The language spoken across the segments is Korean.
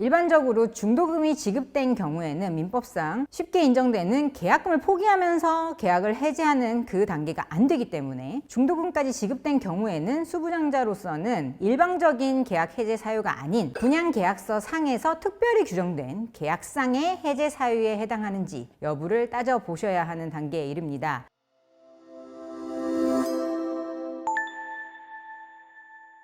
일반적으로 중도금이 지급된 경우에는 민법상 쉽게 인정되는 계약금을 포기하면서 계약을 해지하는 그 단계가 안 되기 때문에 중도금까지 지급된 경우에는 수분양자로서는 일방적인 계약 해제 사유가 아닌 분양계약서 상에서 특별히 규정된 계약상의 해제 사유에 해당하는지 여부를 따져보셔야 하는 단계에 이릅니다.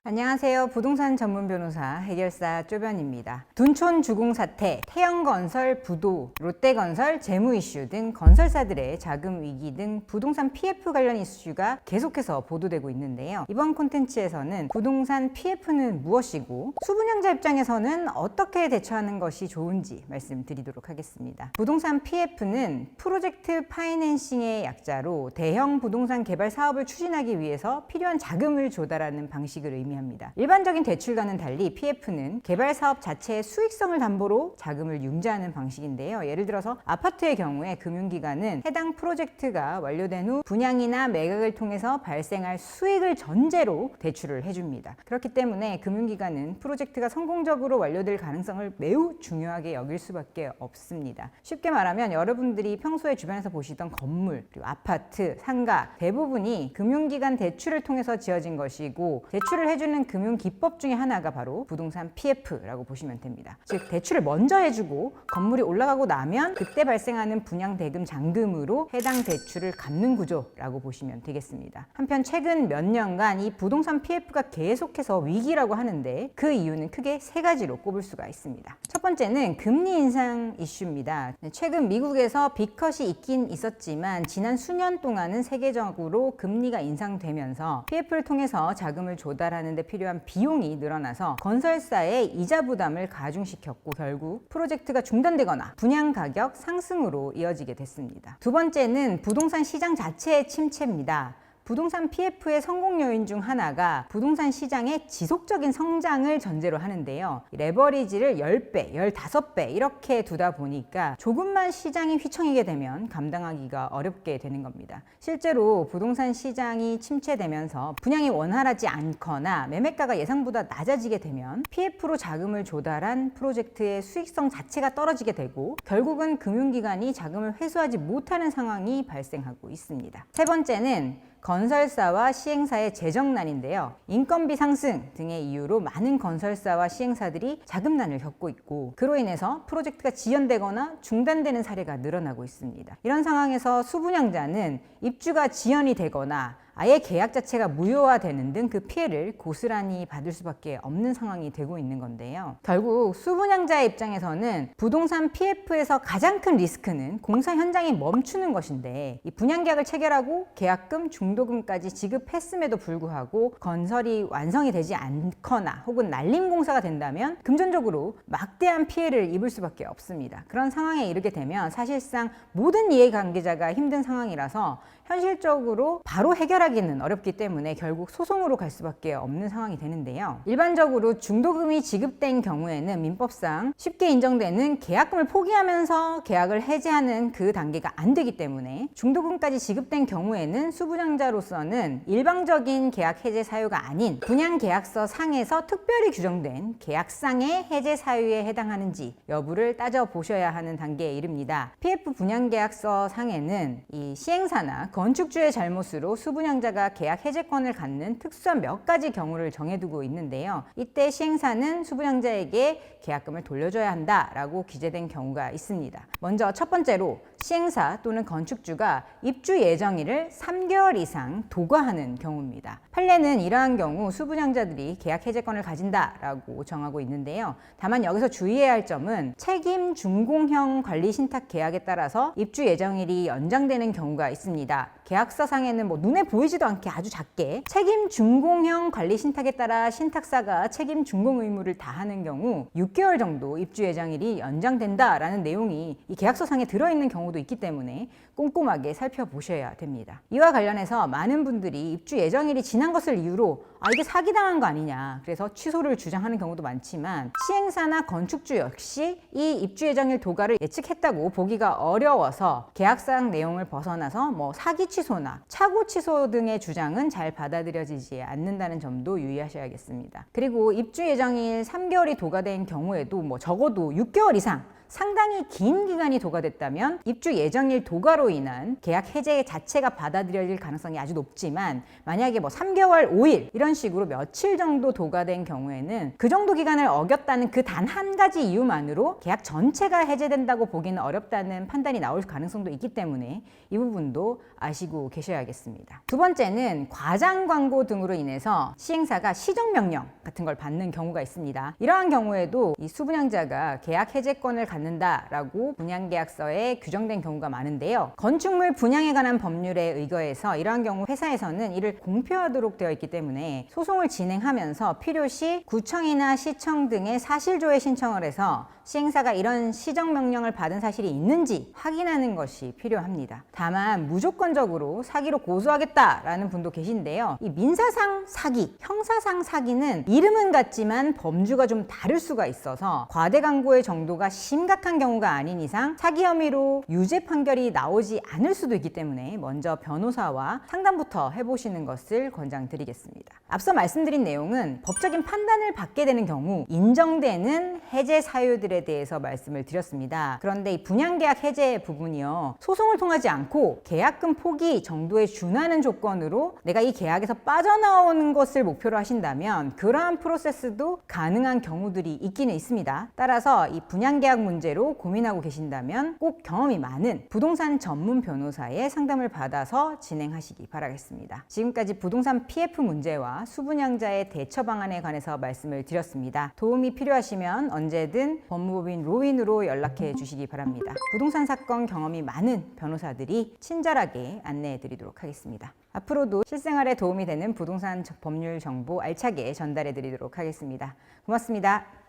안녕하세요. 부동산 전문 변호사 해결사 쪼변입니다. 둔촌 주공 사태, 태영건설 부도, 롯데건설 재무 이슈 등 건설사들의 자금 위기 등 부동산 PF 관련 이슈가 계속해서 보도되고 있는데요. 이번 콘텐츠에서는 부동산 PF는 무엇이고 수분양자 입장에서는 어떻게 대처하는 것이 좋은지 말씀드리도록 하겠습니다. 부동산 PF는 프로젝트 파이낸싱의 약자로 대형 부동산 개발 사업을 추진하기 위해서 필요한 자금을 조달하는 방식을 의미합니다. 일반적인 대출과는 달리 PF는 개발 사업 자체의 수익성을 담보로 자금을 융자하는 방식인데요. 예를 들어서 아파트의 경우에 금융기관은 해당 프로젝트가 완료된 후 분양이나 매각을 통해서 발생할 수익을 전제로 대출을 해줍니다. 그렇기 때문에 금융기관은 프로젝트가 성공적으로 완료될 가능성을 매우 중요하게 여길 수밖에 없습니다. 쉽게 말하면 여러분들이 평소에 주변에서 보시던 건물, 그리고 아파트, 상가 대부분이 금융기관 대출을 통해서 지어진 것이고 대출을 해주는 금융기법 중에 하나가 바로 부동산 PF라고 보시면 됩니다. 즉 대출을 먼저 해주고 건물이 올라가고 나면 그때 발생하는 분양대금 잔금으로 해당 대출을 갚는 구조라고 보시면 되겠습니다. 한편 최근 몇 년간 이 부동산 PF가 계속해서 위기라고 하는데 그 이유는 크게 세 가지로 꼽을 수가 있습니다. 첫 번째는 금리 인상 이슈입니다. 최근 미국에서 빅컷이 있긴 있었지만 지난 수년 동안은 세계적으로 금리가 인상되면서 PF를 통해서 자금을 조달하는 데 필요한 비용이 늘어나서 건설사의 이자 부담을 가중시켰고 결국 프로젝트가 중단되거나 분양 가격 상승으로 이어지게 됐습니다. 두 번째는 부동산 시장 자체의 침체입니다. 부동산 PF의 성공 요인 중 하나가 부동산 시장의 지속적인 성장을 전제로 하는데요. 레버리지를 10배, 15배 이렇게 두다 보니까 조금만 시장이 휘청이게 되면 감당하기가 어렵게 되는 겁니다. 실제로 부동산 시장이 침체되면서 분양이 원활하지 않거나 매매가가 예상보다 낮아지게 되면 PF로 자금을 조달한 프로젝트의 수익성 자체가 떨어지게 되고 결국은 금융기관이 자금을 회수하지 못하는 상황이 발생하고 있습니다. 세 번째는 건설사와 시행사의 재정난인데요. 인건비 상승 등의 이유로 많은 건설사와 시행사들이 자금난을 겪고 있고 그로 인해서 프로젝트가 지연되거나 중단되는 사례가 늘어나고 있습니다. 이런 상황에서 수분양자는 입주가 지연이 되거나 아예 계약 자체가 무효화되는 등 그 피해를 고스란히 받을 수밖에 없는 상황이 되고 있는 건데요. 결국 수분양자의 입장에서는 부동산 PF에서 가장 큰 리스크는 공사 현장이 멈추는 것인데 이 분양계약을 체결하고 계약금, 중도금까지 지급했음에도 불구하고 건설이 완성이 되지 않거나 혹은 날림 공사가 된다면 금전적으로 막대한 피해를 입을 수밖에 없습니다. 그런 상황에 이르게 되면 사실상 모든 이해관계자가 힘든 상황이라서 현실적으로 바로 해결하기는 어렵기 때문에 결국 소송으로 갈 수밖에 없는 상황이 되는데요. 일반적으로 중도금이 지급된 경우에는 민법상 쉽게 인정되는 계약금을 포기하면서 계약을 해지하는 그 단계가 안 되기 때문에 중도금까지 지급된 경우에는 수분양자로서는 일방적인 계약 해제 사유가 아닌 분양계약서 상에서 특별히 규정된 계약상의 해제 사유에 해당하는지 여부를 따져보셔야 하는 단계에 이릅니다. PF 분양계약서 상에는 이 시행사나 건축주의 잘못으로 수분양자가 계약 해제권을 갖는 특수한 몇 가지 경우를 정해두고 있는데요. 이때 시행사는 수분양자에게 계약금을 돌려줘야 한다라고 기재된 경우가 있습니다. 먼저 첫 번째로 시행사 또는 건축주가 입주 예정일을 3개월 이상 도과하는 경우입니다. 판례는 이러한 경우 수분양자들이 계약 해제권을 가진다라고 정하고 있는데요. 다만 여기서 주의해야 할 점은 책임 준공형 관리 신탁 계약에 따라서 입주 예정일이 연장되는 경우가 있습니다. 계약서상에는 눈에 보이지도 않게 아주 작게 책임 준공형 관리 신탁에 따라 신탁사가 책임 준공 의무를 다하는 경우 6개월 정도 입주 예정일이 연장된다라는 내용이 이 계약서상에 들어있는 경우도 경우도 있기 때문에 꼼꼼하게 살펴보셔야 됩니다. 이와 관련해서 많은 분들이 입주 예정일이 지난 것을 이유로 이게 사기당한 거 아니냐, 그래서 취소를 주장하는 경우도 많지만, 시행사나 건축주 역시 이 입주 예정일 도가를 예측했다고 보기가 어려워서 계약상 내용을 벗어나서 사기 취소나 착오 취소 등의 주장은 잘 받아들여지지 않는다는 점도 유의하셔야겠습니다. 그리고 입주 예정일 3개월이 도가된 경우에도 적어도 6개월 이상 상당히 긴 기간이 도가됐다면 입주 예정일 도가로 인한 계약 해제 자체가 받아들여질 가능성이 아주 높지만, 만약에 3개월, 5일 이런 식으로 며칠 정도 도가된 경우에는 그 정도 기간을 어겼다는 그 단 한 가지 이유만으로 계약 전체가 해제된다고 보기는 어렵다는 판단이 나올 가능성도 있기 때문에 이 부분도 아시고 계셔야겠습니다. 두 번째는 과장 광고 등으로 인해서 시행사가 시정명령 같은 걸 받는 경우가 있습니다. 이러한 경우에도 이 수분양자가 계약 해제권을 갖는다라고 분양계약서에 규정된 경우가 많은데요. 건축물 분양에 관한 법률에 의거해서 이러한 경우 회사에서는 이를 공표하도록 되어 있기 때문에 소송을 진행하면서 필요시 구청이나 시청 등의 사실조회 신청을 해서 시행사가 이런 시정명령을 받은 사실이 있는지 확인하는 것이 필요합니다. 다만 무조건적으로 사기로 고소하겠다라는 분도 계신데요. 이 민사상 사기, 형사상 사기는 이름은 같지만 범주가 좀 다를 수가 있어서 과대 광고의 정도가 심각한 경우가 아닌 이상 사기 혐의로 유죄 판결이 나오지 않을 수도 있기 때문에 먼저 변호사와 상담부터 해보시는 것을 권장드리겠습니다. 앞서 말씀드린 내용은 법적인 판단을 받게 되는 경우 인정되는 해제 사유들에 대해서 말씀을 드렸습니다. 그런데 이 분양계약 해제 부분이요, 소송을 통하지 않고 계약금 포기 정도에 준하는 조건으로 내가 이 계약에서 빠져나오는 것을 목표로 하신다면 그러한 프로세스도 가능한 경우들이 있기는 있습니다. 따라서 이 분양계약 문제로 고민하고 계신다면 꼭 경험이 많은 부동산 전문 변호사의 상담을 받아서 진행하시기 바라겠습니다. 지금까지 부동산 PF 문제와 수분양자의 대처 방안에 관해서 말씀을 드렸습니다. 도움이 필요하시면 언제든 법무법인 로인으로 연락해 주시기 바랍니다. 부동산 사건 경험이 많은 변호사들이 친절하게 안내해 드리도록 하겠습니다. 앞으로도 실생활에 도움이 되는 부동산 법률 정보 알차게 전달해 드리도록 하겠습니다. 고맙습니다.